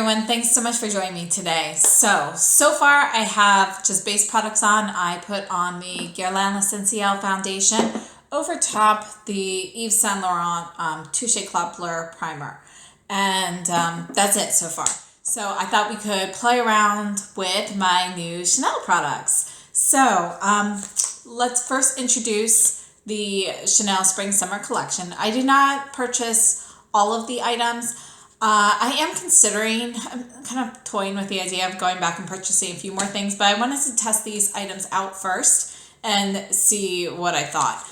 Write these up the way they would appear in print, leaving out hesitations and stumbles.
everyone, thanks so much for joining me today. So far I have just base products on. I put on the Guerlain L'Essentiel foundation over top the Yves Saint Laurent Touche Eclat Blur primer. And that's it so far. So I thought we could play around with my new Chanel products. So let's first introduce the Chanel Spring Summer collection. I did not purchase all of the items. I am considering, I'm kind of toying with the idea of going back and purchasing a few more things, but I wanted to test these items out first and see what I thought.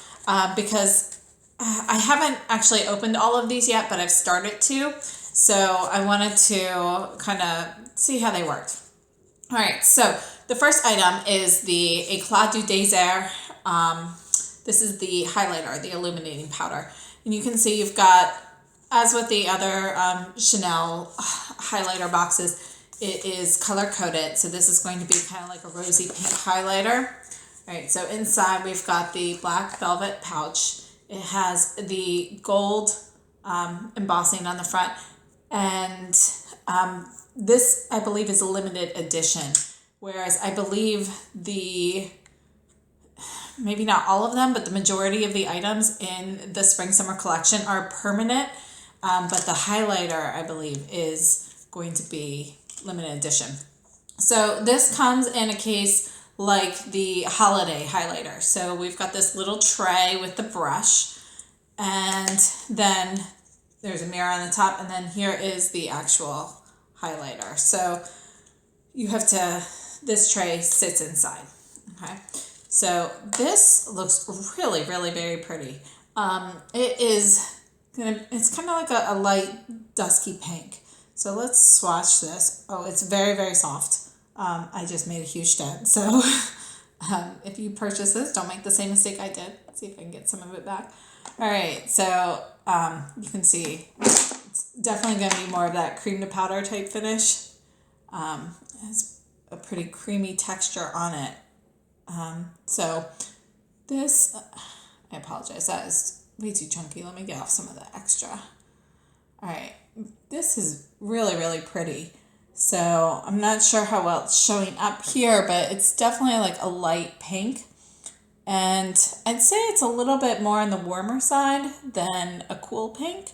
Because I haven't actually opened all of these yet, but I've started to. So I wanted to kind of see how they worked. All right, so the first item is the Eclat du Désert. This is the highlighter, the illuminating powder. And you can see you've got, as with the other Chanel highlighter boxes, it is color-coded. So this is going to be kind of like a rosy pink highlighter. All right, so inside we've got the black velvet pouch. It has the gold embossing on the front. And this, I believe, is a limited edition. Whereas I believe maybe not all of them, but the majority of the items in the Spring Summer collection are permanent. But the highlighter, I believe, is going to be limited edition. So this comes in a case like the holiday highlighter. So we've got this little tray with the brush, and then there's a mirror on the top, and then here is the actual highlighter. So you have to, this tray sits inside, okay? So this looks really, really very pretty. It's kind of like a light dusky pink. So let's swatch this. Oh, it's very, very soft. I just made a huge dent. So if you purchase this, don't make the same mistake I did. Let's see if I can get some of it back. All right, so you can see it's definitely going to be more of that cream to powder type finish. It has a pretty creamy texture on it. So this, I apologize, that is way too chunky. Let me get off some of the extra. All right, this is really, really pretty. So I'm not sure how well it's showing up here, but it's definitely like a light pink. And I'd say it's a little bit more on the warmer side than a cool pink,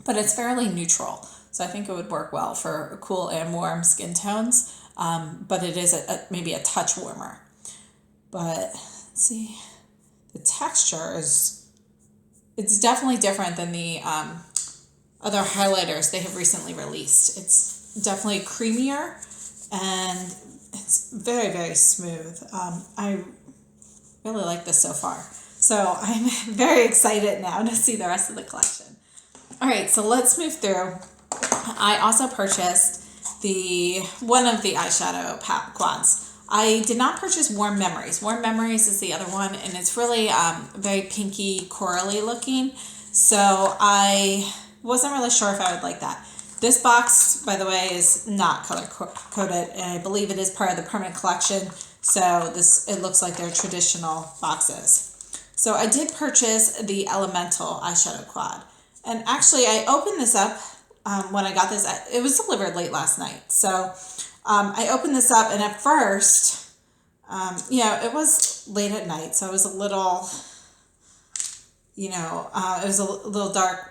but it's fairly neutral. So I think it would work well for cool and warm skin tones, but it is maybe a touch warmer. But let's see, the texture it's definitely different than the other highlighters they have recently released. It's definitely creamier and it's very, very smooth. I really like this so far. So I'm very excited now to see the rest of the collection. All right, so let's move through. I also purchased one of the eyeshadow quads. I did not purchase Warm Memories. Warm Memories is the other one, and it's really very pinky, corally looking. So I wasn't really sure if I would like that. This box, by the way, is not color-coded, and I believe it is part of the permanent collection. So it looks like they're traditional boxes. So I did purchase the Elemental eyeshadow quad. And actually, I opened this up when I got this. It was delivered late last night. So I opened this up, and at first, it was late at night. So it was a little, it was a little dark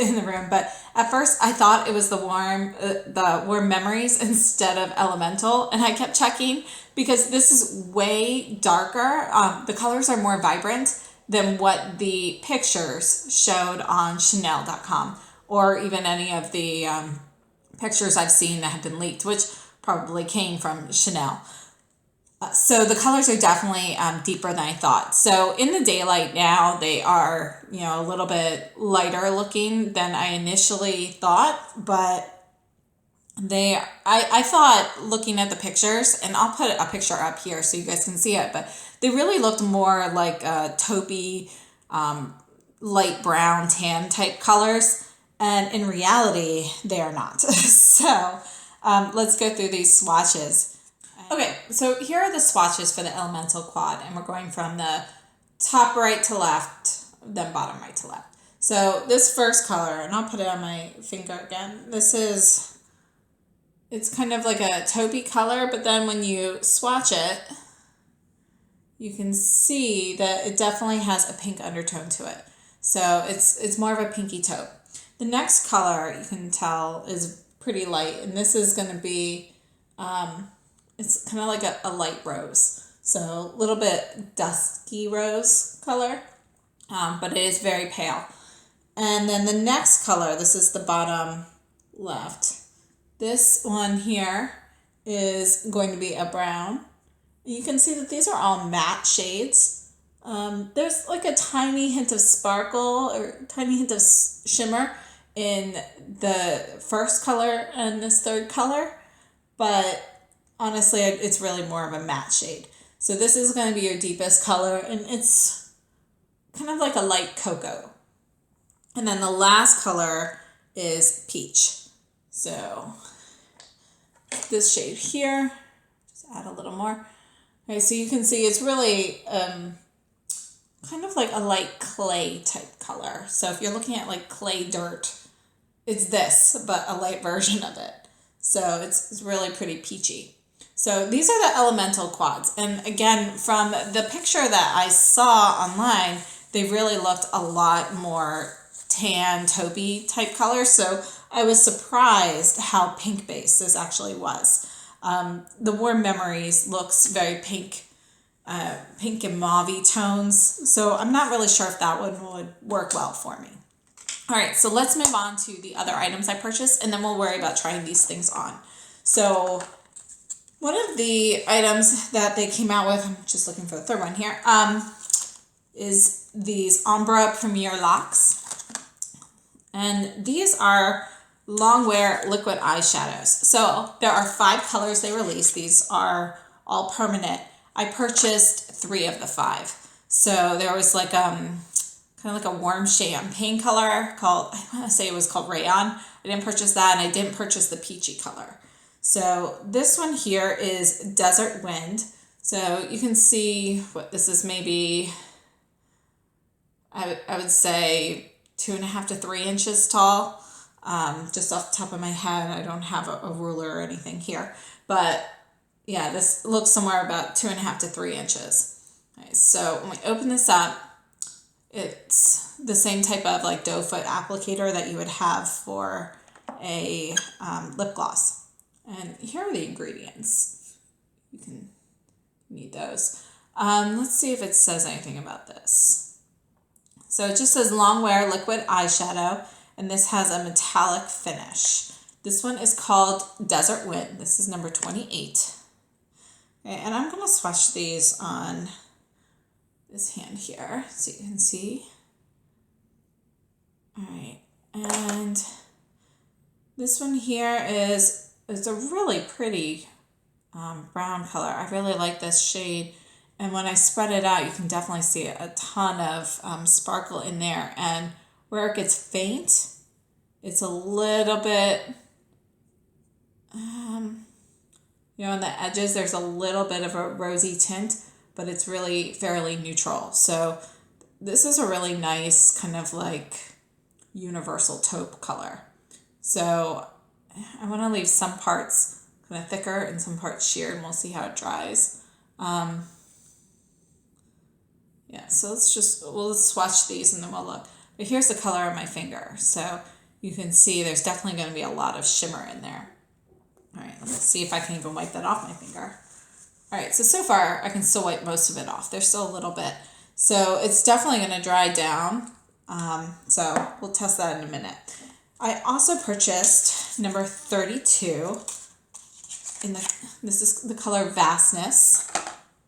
in the room. But at first, I thought it was the Warm Memories instead of Elemental. And I kept checking because this is way darker. The colors are more vibrant than what the pictures showed on Chanel.com or even any of the pictures I've seen that have been leaked, which probably came from Chanel. So the colors are definitely deeper than I thought. So in the daylight now, they are, a little bit lighter looking than I initially thought, but I thought looking at the pictures, and I'll put a picture up here so you guys can see it, but they really looked more like taupey, light brown, tan type colors. And in reality, they are not. So let's go through these swatches. Okay, so here are the swatches for the Elemental Quad, and we're going from the top right to left, then bottom right to left. So this first color, and I'll put it on my finger again, this is it's kind of like a taupey color, but then when you swatch it, you can see that it definitely has a pink undertone to it. So it's more of a pinky taupe. The next color you can tell is pretty light, and this is going to be, it's kind of like a light rose. So a little bit dusky rose color, but it is very pale. And then the next color, this is the bottom left. This one here is going to be a brown. You can see that these are all matte shades. There's like a tiny hint of sparkle or tiny hint of shimmer in the first color and this third color, but honestly, it's really more of a matte shade. So this is going to be your deepest color, and it's kind of like a light cocoa. And then the last color is peach. So this shade here, just add a little more. Okay, so you can see it's really kind of like a light clay type color. So if you're looking at like clay dirt, it's this, but a light version of it. So it's really pretty peachy. So these are the elemental quads. And again, from the picture that I saw online, they really looked a lot more tan, taupey type color. So I was surprised how pink based this actually was. The Warm Memories looks very pink, pink and mauve tones. So I'm not really sure if that one would work well for me. All right, so let's move on to the other items I purchased, and then we'll worry about trying these things on. So one of the items that they came out with, I'm just looking for the third one here, is these Ombre Premier Locks. And these are long wear liquid eyeshadows. So there are 5 colors they released. These are all permanent. I purchased 3 of the 5. So there was like kind of like a warm champagne color called, I want to say it was called Rayon. I didn't purchase that, and I didn't purchase the peachy color. So this one here is Desert Wind. So you can see what this is, maybe, I would say 2.5 to 3 inches tall. Just off the top of my head, I don't have a ruler or anything here, but yeah, this looks somewhere about 2.5 to 3 inches. Okay, so when we open this up, it's the same type of like doe foot applicator that you would have for a lip gloss. And here are the ingredients. You can need those. Let's see if it says anything about this. So it just says long wear liquid eyeshadow, and this has a metallic finish. This one is called Desert Wind. This is number 28. Okay, and I'm going to swatch these on this hand here so you can see. All right, and this one here is a really pretty brown color. I really like this shade, and when I spread it out, you can definitely see a ton of sparkle in there. And where it gets faint, it's a little bit, on the edges, there's a little bit of a rosy tint, but it's really fairly neutral. So this is a really nice kind of like universal taupe color. So I want to leave some parts kind of thicker and some parts sheer, and we'll see how it dries. Yeah, so we'll swatch these and then we'll look. But here's the color of my finger. So you can see there's definitely going to be a lot of shimmer in there. All right, let's see if I can even wipe that off my finger. All right, so far I can still wipe most of it off. There's still a little bit. So it's definitely going to dry down. So we'll test that in a minute. I also purchased number 32. This is the color Vastness.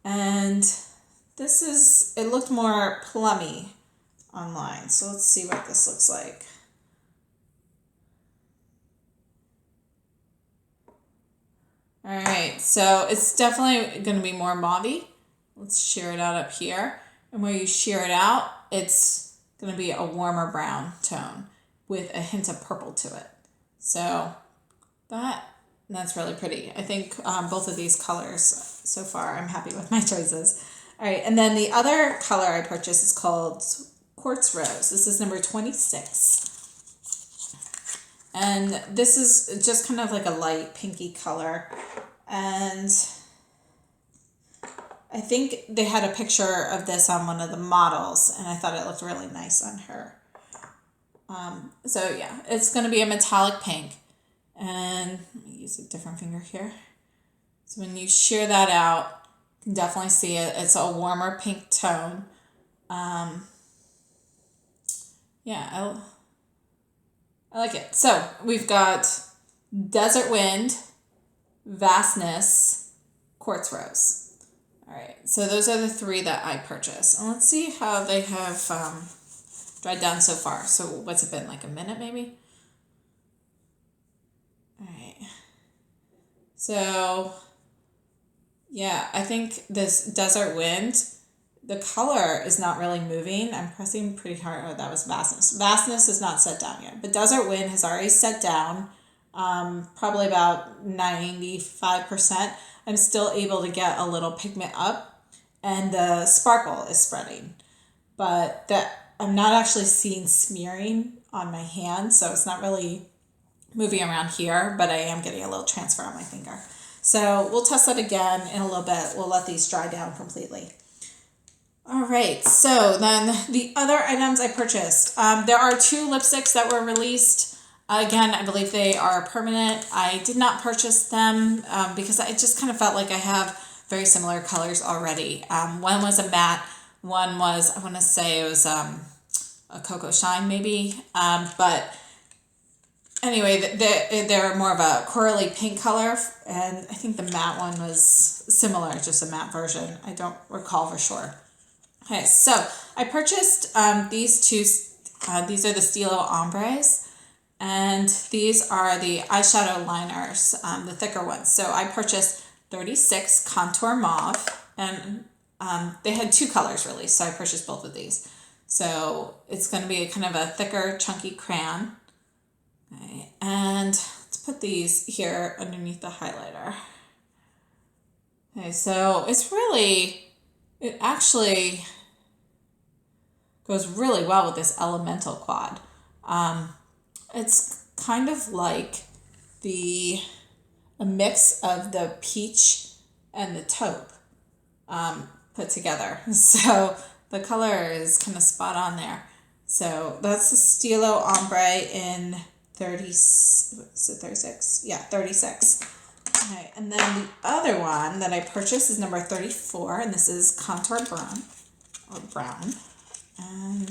And it looked more plummy online. So let's see what this looks like. All right, so it's definitely going to be more mauve. Let's shear it out up here. And where you shear it out, it's going to be a warmer brown tone with a hint of purple to it. So that's really pretty. I think both of these colors so far, I'm happy with my choices. All right, and then the other color I purchased is called Quartz Rose. This is number 26. And this is just kind of like a light pinky color. And I think they had a picture of this on one of the models, and I thought it looked really nice on her. So yeah, it's going to be a metallic pink. And let me use a different finger here. So when you shear that out, you can definitely see it. It's a warmer pink tone. Yeah, I like it. So we've got Desert Wind, Vastness, Quartz Rose. All right, so those are the three that I purchased. And let's see how they have dried down so far. So what's it been, like a minute maybe? All right. So yeah, I think this Desert Wind, the color is not really moving. I'm pressing pretty hard. Oh, that was Vastness. Vastness is not set down yet, but Desert Wind has already set down, probably about 95%. I'm still able to get a little pigment up, and the sparkle is spreading, but I'm not actually seeing smearing on my hand, so it's not really moving around here, but I am getting a little transfer on my finger. So we'll test that again in a little bit. We'll let these dry down completely. All right, so then the other items I purchased. There are two lipsticks that were released. Again, I believe they are permanent. I did not purchase them because I just kind of felt like I have very similar colors already. One was a matte, one was, I want to say it was a Cocoa Shine maybe, but anyway, they're more of a corally pink color, and I think the matte one was similar, just a matte version. I don't recall for sure. Okay, so I purchased these two. These are the Stilo Ombres, and these are the eyeshadow liners, the thicker ones. So I purchased 36 Contour Mauve, and they had two colors released, so I purchased both of these. So it's going to be kind of a thicker, chunky crayon. Okay, and let's put these here underneath the highlighter. Okay, so it actually goes really well with this elemental quad. It's kind of like a mix of the peach and the taupe put together. So the color is kind of spot on there. So that's the Stilo Ombre in 36? Yeah, 36. Okay, and then the other one that I purchased is number 34, and this is Contour Brown, or Brown. And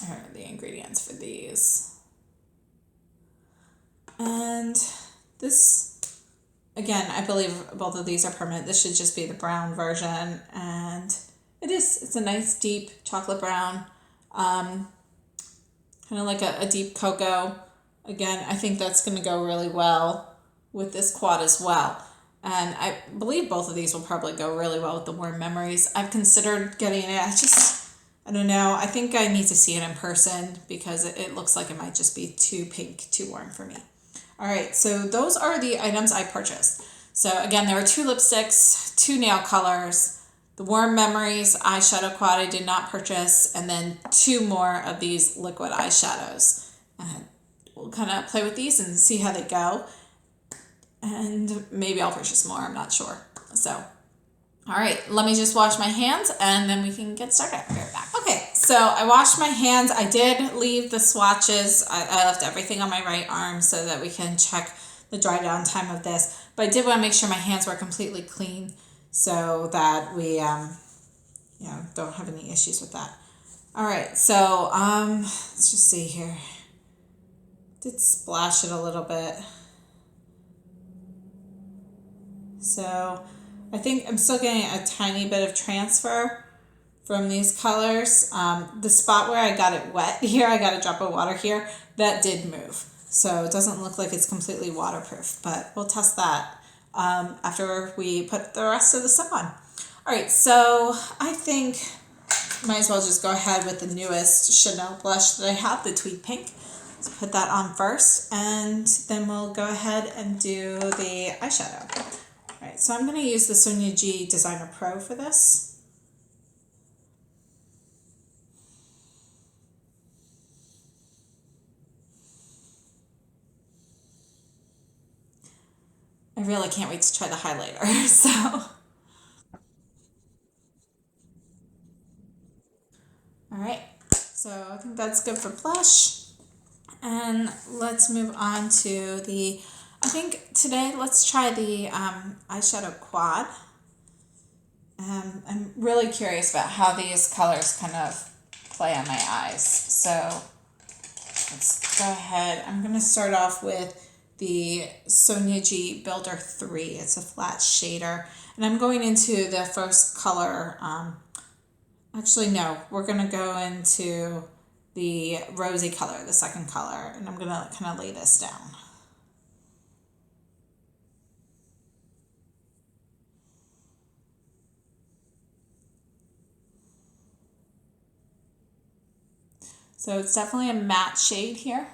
here are the ingredients for these. And this, again, I believe both of these are permanent. This should just be the brown version, and it's a nice deep chocolate brown, kind of like a deep cocoa. Again, I think that's going to go really well with this quad as well. And I believe both of these will probably go really well with the Warm Memories. I've considered getting it. I don't know. I think I need to see it in person because it looks like it might just be too pink, too warm for me. All right, so those are the items I purchased. So again, there were two lipsticks, two nail colors, the Warm Memories eyeshadow quad I did not purchase, and then two more of these liquid eyeshadows. We'll kind of play with these and see how they go. And maybe I'll purchase more, I'm not sure. So, all right, let me just wash my hands and then we can get started. I'll be right back. Okay, so I washed my hands. I did leave the swatches. I left everything on my right arm so that we can check the dry down time of this. But I did want to make sure my hands were completely clean so that we don't have any issues with that. All right, so let's just see here. Did splash it a little bit. So I think I'm still getting a tiny bit of transfer from these colors. The spot where I got it wet here, I got a drop of water here, that did move. So it doesn't look like it's completely waterproof, but we'll test that after we put the rest of the stuff on. All right, so I think might as well just go ahead with the newest Chanel blush that I have, the Tweed Pink. Let's put that on first, and then we'll go ahead and do the eyeshadow. All right, so I'm going to use the Sonia G Designer Pro for this. I really can't wait to try the highlighter. So, all right. So I think that's good for blush. And let's move on to I think today let's try the eyeshadow quad. I'm really curious about how these colors kind of play on my eyes. So let's go ahead. I'm going to start off with the Sonia G Builder 3. It's a flat shader. And I'm going into the first color. Actually, no, we're going to go into the rosy color, the second color. And I'm going to kind of lay this down. So it's definitely a matte shade here.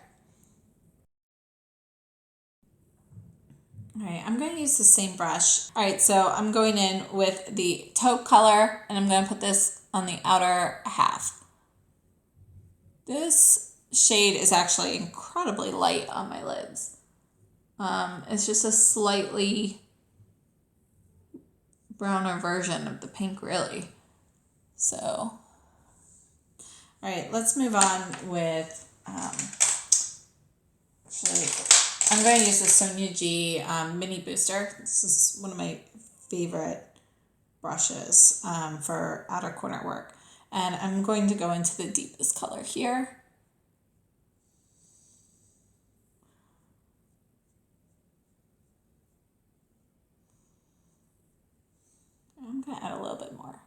All right, I'm going to use the same brush. All right, so I'm going in with the taupe color, and I'm going to put this on the outer half. This shade is actually incredibly light on my lids. It's just a slightly browner version of the pink, really. So, all right, let's move on with, actually, I'm going to use the Sonia G Mini Booster. This is one of my favorite brushes for outer corner work. And I'm going to go into the deepest color here. I'm going to add a little bit more.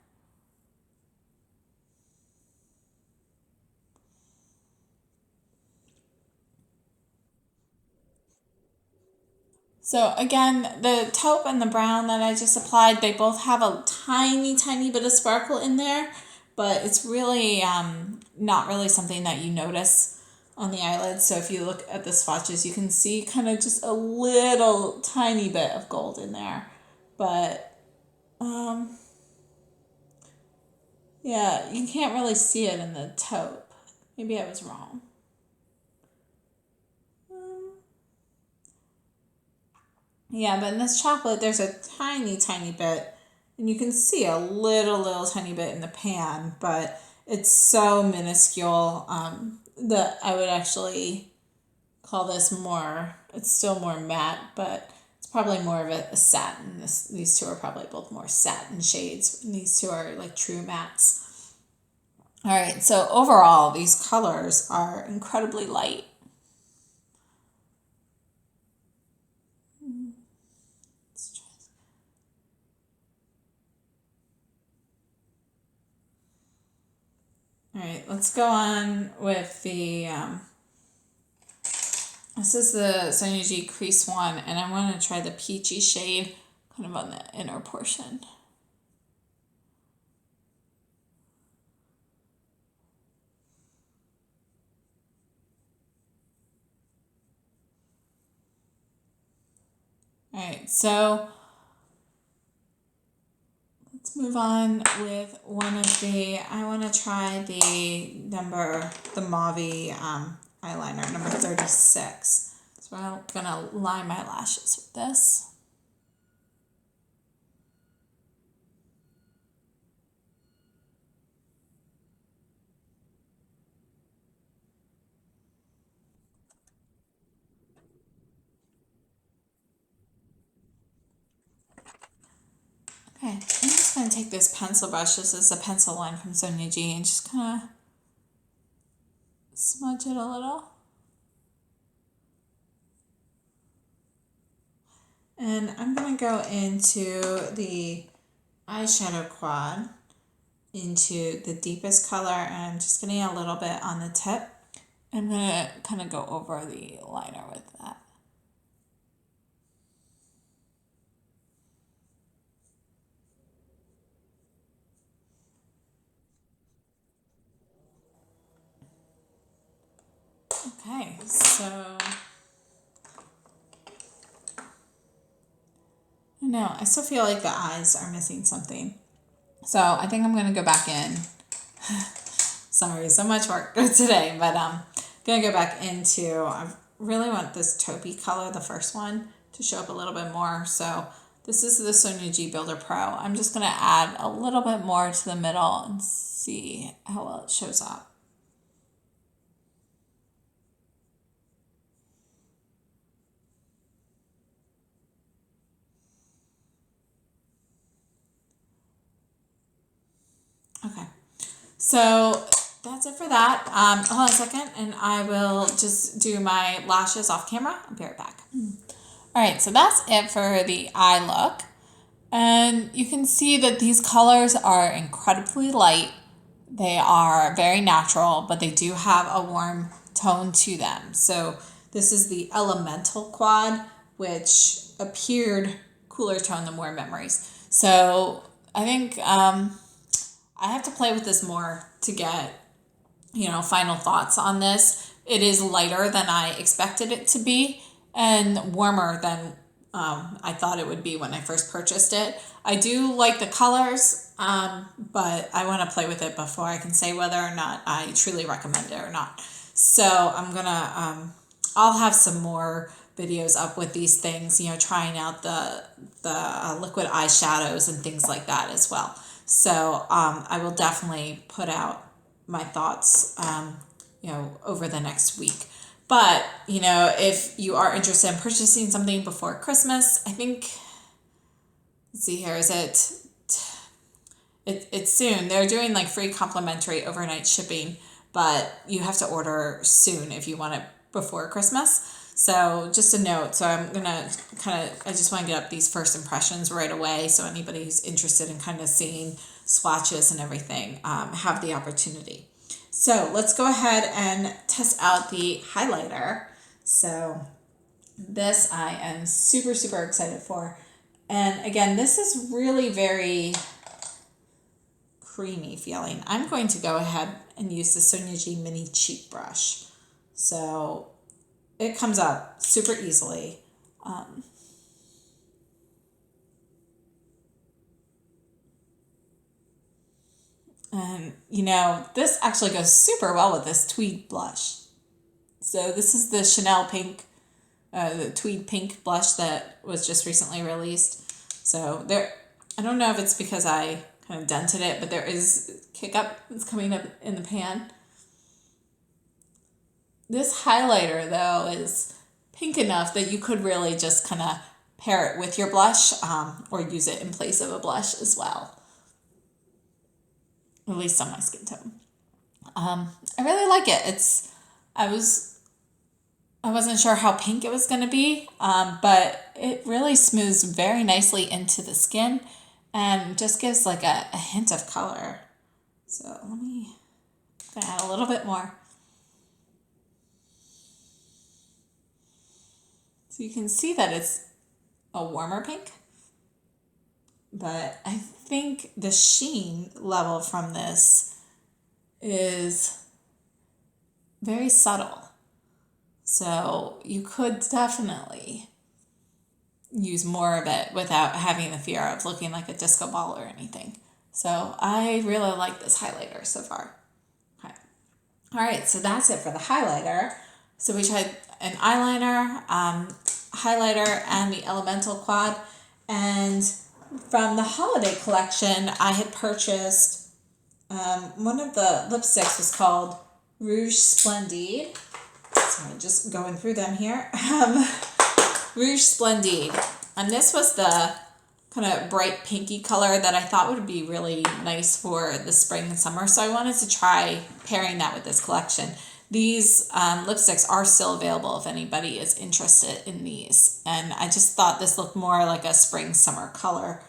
So again, the taupe and the brown that I just applied, they both have a tiny, tiny bit of sparkle in there, but it's really not really something that you notice on the eyelids. So if you look at the swatches, you can see kind of just a little tiny bit of gold in there. But yeah, you can't really see it in the taupe. Maybe I was wrong. Yeah, but in this chocolate, there's a tiny, tiny bit, and you can see a little tiny bit in the pan, but it's so minuscule that I would actually call this more, it's still more matte, but it's probably more of a satin. These two are probably both more satin shades, and these two are like true mattes. All right, so overall, these colors are incredibly light. All right, let's go on with the, this is the Sonia G Crease one, and I want to try the peachy shade kind of on the inner portion. All right, so let's move on with one of I want to try the Mauve eyeliner, number 36. So I'm going to line my lashes with this. Okay, I'm just going to take this pencil brush. This is a pencil one from Sonia G, and just kind of smudge it a little. And I'm going to go into the eyeshadow quad, into the deepest color, and I'm just getting a little bit on the tip. I'm going to kind of go over the liner with that. Okay, so no, I still feel like the eyes are missing something. So I think I'm going to go back in. Sorry, so much work today, but I'm going to go back into, I really want this taupey color, the first one, to show up a little bit more. So this is the Sonia G Builder Pro. I'm just going to add a little bit more to the middle and see how well it shows up. Okay, so that's it for that. Hold on a second, and I will just do my lashes off camera. I'll be right back. All right, so that's it for the eye look. And you can see that these colors are incredibly light. They are very natural, but they do have a warm tone to them. So this is the Elemental Quad, which appeared cooler tone than Warm Memories. So I think I have to play with this more to get, final thoughts on this. It is lighter than I expected it to be and warmer than I thought it would be when I first purchased it. I do like the colors, but I want to play with it before I can say whether or not I truly recommend it or not. So I'm gonna, I'll have some more videos up with these things, trying out the liquid eyeshadows and things like that as well. So I will definitely put out my thoughts, over the next week. But, if you are interested in purchasing something before Christmas, I think, let's see here, it's soon. They're doing like free complimentary overnight shipping, but you have to order soon if you want it before Christmas. So just a note. So I'm going to I just want to get up these first impressions right away. So anybody who's interested in kind of seeing swatches and everything, have the opportunity. So let's go ahead and test out the highlighter. So this I am super, super excited for. And again, this is really very creamy feeling. I'm going to go ahead and use the Sonia G Mini Cheek Brush. So it comes up super easily. And, this actually goes super well with this tweed blush. So this is the Chanel pink, the tweed pink blush that was just recently released. So I don't know if it's because I kind of dented it, but there is kick up that's coming up in the pan. This highlighter, though, is pink enough that you could really just kind of pair it with your blush, or use it in place of a blush as well. At least on my skin tone. I really like it. I wasn't sure how pink it was going to be, but it really smooths very nicely into the skin and just gives like a hint of color. So let me add a little bit more. So you can see that it's a warmer pink, but I think the sheen level from this is very subtle. So you could definitely use more of it without having the fear of looking like a disco ball or anything. So I really like this highlighter so far. Okay. All right, so that's it for the highlighter. So we tried an eyeliner, highlighter, and the Elemental Quad. And from the holiday collection, I had purchased one of the lipsticks was called Rouge Splendide. Sorry, just going through them here. Rouge Splendide. And this was the kind of bright pinky color that I thought would be really nice for the spring and summer. So I wanted to try pairing that with this collection. These lipsticks are still available if anybody is interested in these. And I just thought this looked more like a spring summer color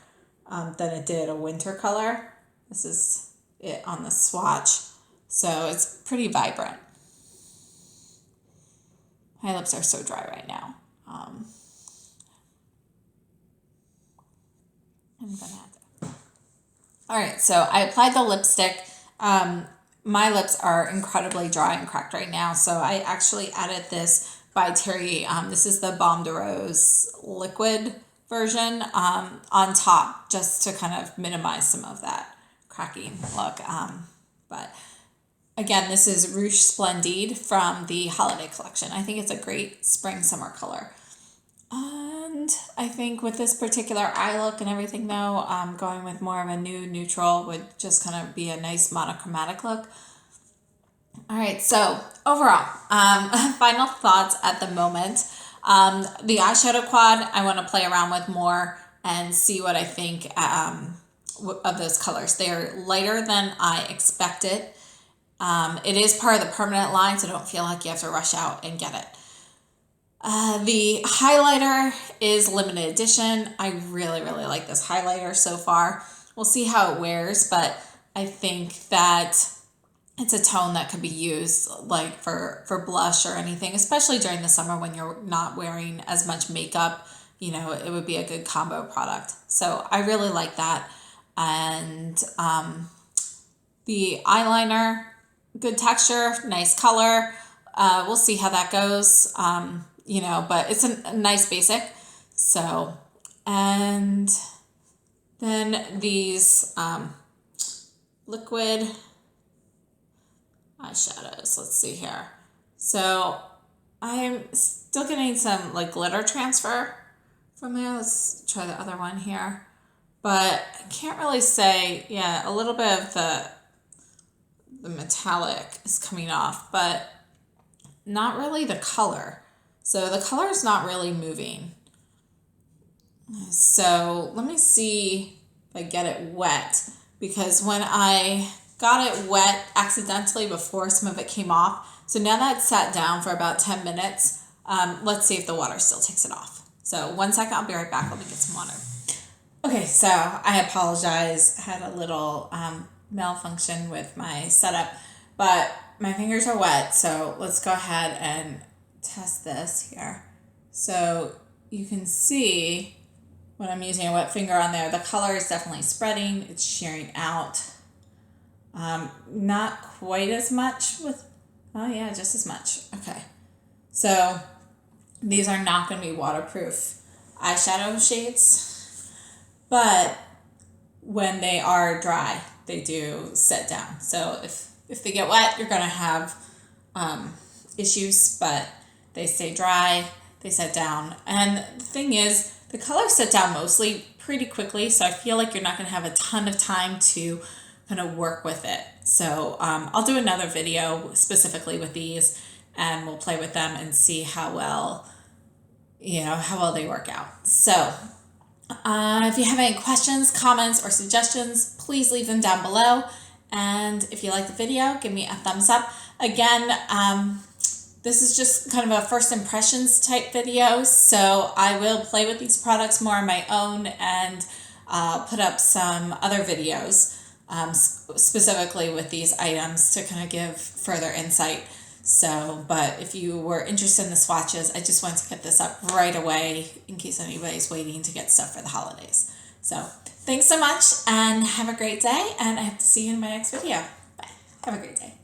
than it did a winter color. This is it on the swatch. So it's pretty vibrant. My lips are so dry right now. I'm gonna add that. All right, so I applied the lipstick. My lips are incredibly dry and cracked right now, so I actually added this by Terry. This is the Baume de Rose liquid version on top, just to kind of minimize some of that cracking look. But again, this is Rouge Splendide from the holiday collection. I think it's a great spring summer color. And And I think with this particular eye look and everything though, going with more of a nude neutral would just kind of be a nice monochromatic look. All right, so overall, final thoughts at the moment. The eyeshadow quad, I want to play around with more and see what I think of those colors. They're lighter than I expected. It is part of the permanent line, so don't feel like you have to rush out and get it. The highlighter is limited edition. I really, really like this highlighter so far. We'll see how it wears, but I think that it's a tone that could be used like for blush or anything, especially during the summer when you're not wearing as much makeup. You know, it would be a good combo product. So I really like that. And the eyeliner, good texture, nice color. We'll see how that goes. You know, but it's a nice basic. So, and then these liquid eyeshadows. Let's see here. So I'm still getting some like glitter transfer from there. Let's try the other one here. But I can't really say, yeah, a little bit of the metallic is coming off, but not really the color. So the color is not really moving. So let me see if I get it wet, because when I got it wet accidentally before some of it came off. So now that it's sat down for about 10 minutes, let's see if the water still takes it off. So 1 second, I'll be right back. Let me get some water. Okay, so I apologize. I had a little malfunction with my setup, but my fingers are wet. So let's go ahead and test this here. So you can see when I'm using a wet finger on there, the color is definitely spreading. It's shearing out. Not quite as much with, oh yeah, just as much. Okay. So these are not going to be waterproof eyeshadow shades, but when they are dry, they do set down. So if they get wet, you're going to have issues, but they stay dry, they set down. And the thing is, the colors set down mostly pretty quickly, so I feel like you're not going to have a ton of time to kind of work with it. So I'll do another video specifically with these, and we'll play with them and see how well, how well they work out. So if you have any questions, comments, or suggestions, please leave them down below. And if you like the video, give me a thumbs up. Again, this is just kind of a first impressions type video, so I will play with these products more on my own and put up some other videos specifically with these items to kind of give further insight. So, but if you were interested in the swatches, I just wanted to get this up right away in case anybody's waiting to get stuff for the holidays. So thanks so much and have a great day, and I hope to see you in my next video. Bye. Have a great day.